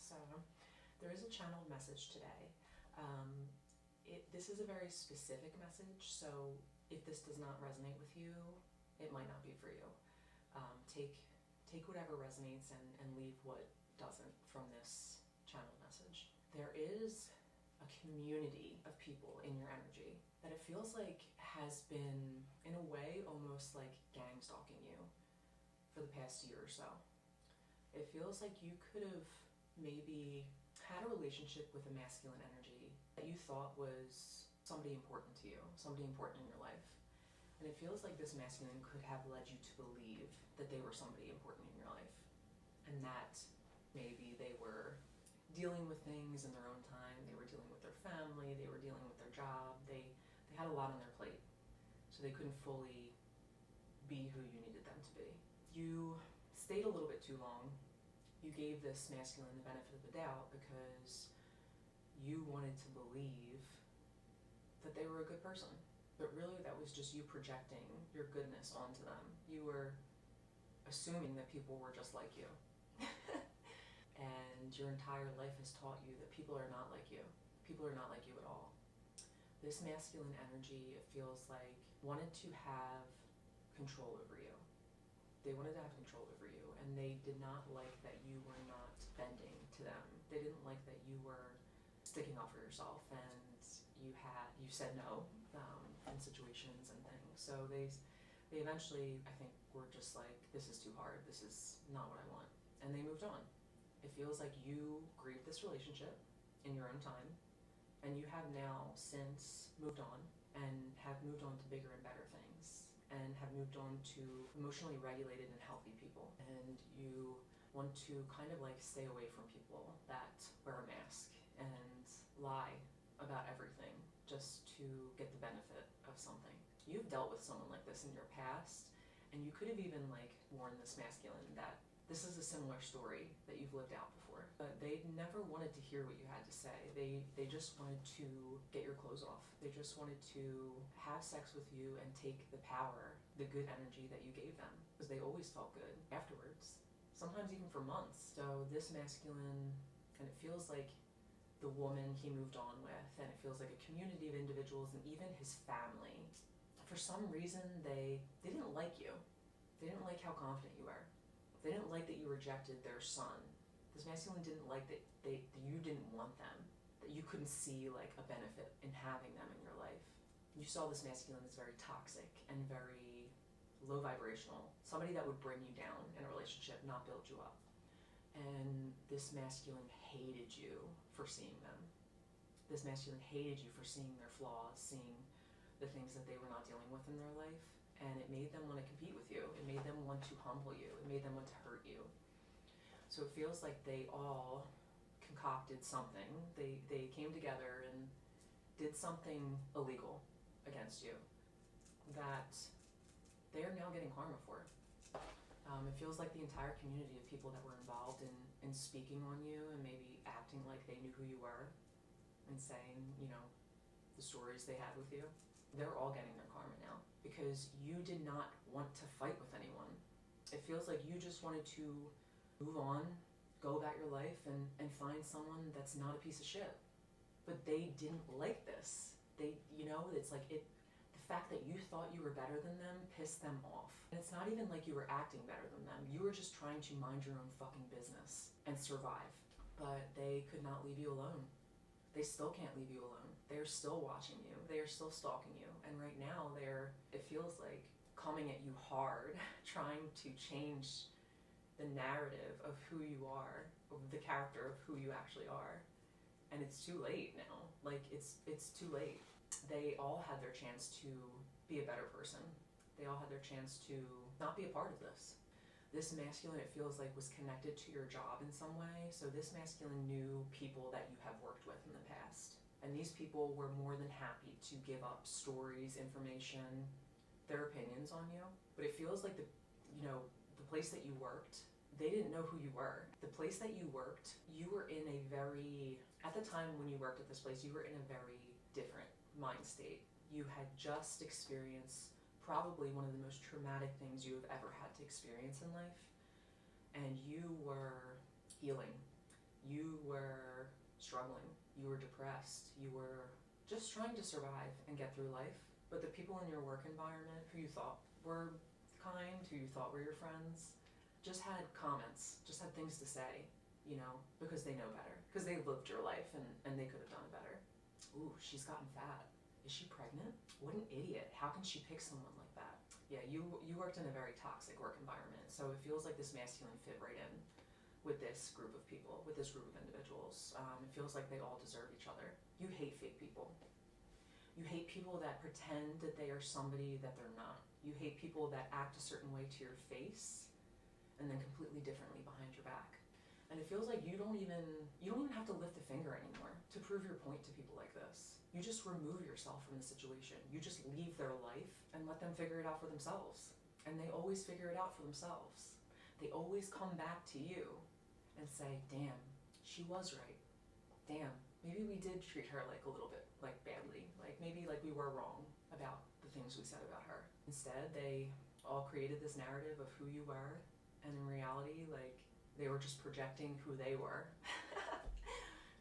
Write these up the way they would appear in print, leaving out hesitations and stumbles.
So there is a channeled message today. This is a very specific message, so if this does not resonate with you, it might not be for you. Take whatever resonates and leave what doesn't from this channeled message. There is a community of people in your energy that it feels like has been, in a way, almost like gang stalking you for the past year or so. It feels like you could have maybe had a relationship with a masculine energy that you thought was somebody important to you, somebody important in your life. And it feels like this masculine could have led you to believe that they were somebody important in your life. And that maybe they were dealing with things in their own time, they were dealing with their family, they were dealing with their job, they had a lot on their plate. So they couldn't fully be who you needed them to be. You stayed a little bit too long. You gave this masculine the benefit of the doubt because you wanted to believe that they were a good person. But really that was just you projecting your goodness onto them. You were assuming that people were just like you. And your entire life has taught you that people are not like you. People are not like you at all. This masculine energy, it feels like, wanted to have control over you. They wanted to have control over you, and they did not like that you were not bending to them. They didn't like that you were sticking up for yourself and you said no in situations and things. So they eventually, I think, were just like, this is too hard, this is not what I want. And they moved on. It feels like you grieved this relationship in your own time, and you have now since moved on and have moved on to bigger and better things, and have moved on to emotionally regulated and healthy people. And you want to kind of like stay away from people that wear a mask and lie about everything just to get the benefit of something. You've dealt with someone like this in your past, and you could have even like warned this masculine that this is a similar story that you've lived out before. But they never wanted to hear what you had to say. They just wanted to get your clothes off. They just wanted to have sex with you and take the power, the good energy that you gave them, because they always felt good afterwards, sometimes even for months. So this masculine, and it feels like the woman he moved on with, and it feels like a community of individuals and even his family, for some reason they didn't like you. They didn't like how confident you were. They didn't like that you rejected their son. This masculine didn't like that you didn't want them, that you couldn't see like a benefit in having them in your life. You saw this masculine as very toxic and very low vibrational, somebody that would bring you down in a relationship, not build you up. And this masculine hated you for seeing them. This masculine hated you for seeing their flaws, seeing the things that they were not dealing with in their life. And it made them want to compete with you. It made them want to humble you. It made them want to hurt you. So it feels like they all concocted something. They came together and did something illegal against you that they are now getting karma for. It feels like the entire community of people that were involved in speaking on you and maybe acting like they knew who you were and saying, you know, the stories they had with you, they're all getting their karma now because you did not want to fight with anyone. It feels like you just wanted to move on, go about your life, and find someone that's not a piece of shit. But they didn't like this. It's like the fact that you thought you were better than them pissed them off. And it's not even like you were acting better than them. You were just trying to mind your own fucking business and survive. But they could not leave you alone. They still can't leave you alone. They're still watching you. They are still stalking you. And right now it feels like coming at you hard, trying to change the narrative of who you are, of the character of who you actually are. And it's too late now. Like, it's too late. They all had their chance to be a better person. They all had their chance to not be a part of this. This masculine, it feels like, was connected to your job in some way. So this masculine knew people that you have worked with in the past. And these people were more than happy to give up stories, information, their opinions on you. But it feels like the place that you worked, they didn't know who you were. The place that you worked, you were in a very, at the time when you worked at this place, you were in a very different mind state. You had just experienced probably one of the most traumatic things you have ever had to experience in life, and you were healing. You were struggling, you were depressed, you were just trying to survive and get through life. But the people in your work environment who you thought were kind, who you thought were your friends, just had comments, just had things to say, you know, because they know better, because they lived your life and they could have done better. Ooh, she's gotten fat. Is she pregnant? What an idiot. How can she pick someone like that? Yeah, you worked in a very toxic work environment, so it feels like this masculine fit right in with this group of people, with this group of individuals. It feels like they all deserve each other. You hate fake people. You hate people that pretend that they are somebody that they're not. You hate people that act a certain way to your face and then completely differently behind your back. And it feels like you don't even have to lift a finger anymore to prove your point to people like this. You just remove yourself from the situation. You just leave their life and let them figure it out for themselves. And they always figure it out for themselves. They always come back to you and say, damn, she was right. Damn, maybe we did treat her like a little bit like badly. Like maybe like we were wrong about the things we said about her. Instead, they all created this narrative of who you were, and in reality, like, they were just projecting who they were.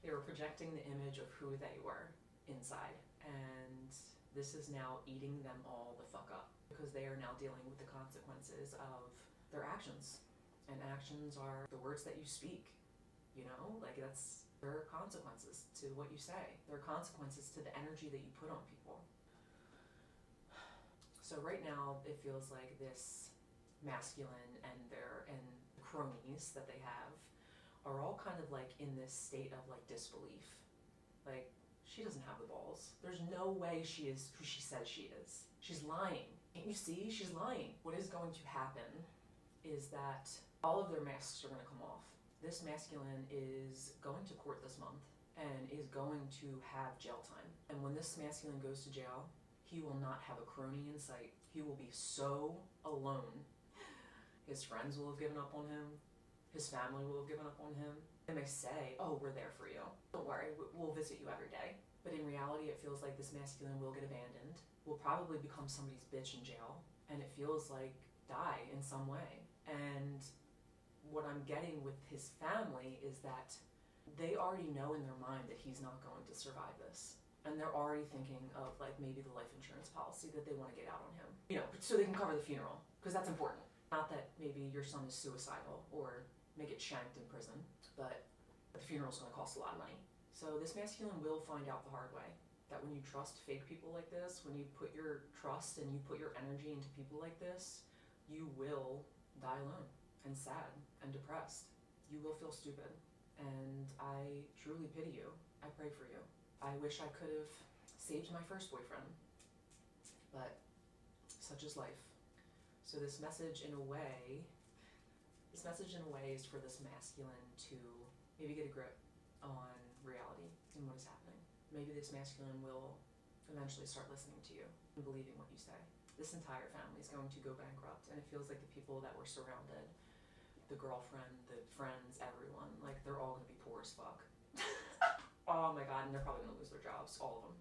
They were projecting the image of who they were inside. And this is now eating them all the fuck up because they are now dealing with the consequences of their actions. And actions are the words that you speak, you know? Like, there are consequences to what you say. There are consequences to the energy that you put on people. So right now, it feels like this masculine and cronies that they have are all kind of like in this state of like disbelief. Like, she doesn't have the balls. There's no way she is who she says she is. She's lying. Can't you see? She's lying. What is going to happen is that all of their masks are going to come off. This masculine is going to court this month and is going to have jail time. And when this masculine goes to jail, he will not have a crony in sight. He will be so alone. His friends will have given up on him. His family will have given up on him. They may say, oh, we're there for you. Don't worry, we'll visit you every day. But in reality, it feels like this masculine will get abandoned, will probably become somebody's bitch in jail, and it feels like die in some way. And what I'm getting with his family is that they already know in their mind that he's not going to survive this. And they're already thinking of like maybe the life insurance policy that they want to get out on him. You know, so they can cover the funeral, because that's important. Not that maybe your son is suicidal or may get shanked in prison, but the funeral's going to cost a lot of money. So this masculine will find out the hard way that when you trust fake people like this, when you put your trust and you put your energy into people like this, you will die alone and sad and depressed. You will feel stupid. And I truly pity you. I pray for you. I wish I could have saved my first boyfriend, but such is life. So this message in a way is for this masculine to maybe get a grip on reality and what is happening. Maybe this masculine will eventually start listening to you and believing what you say. This entire family is going to go bankrupt, and it feels like the people that were surrounded, the girlfriend, the friends, everyone, like they're all gonna be poor as fuck. Oh my god, and they're probably gonna lose their jobs, all of them.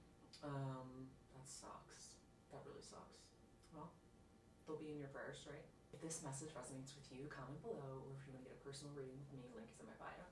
That sucks. That really sucks. Well, they'll be in your prayers, right? If this message resonates with you, comment below, or if you want to get a personal reading with me, link is in my bio.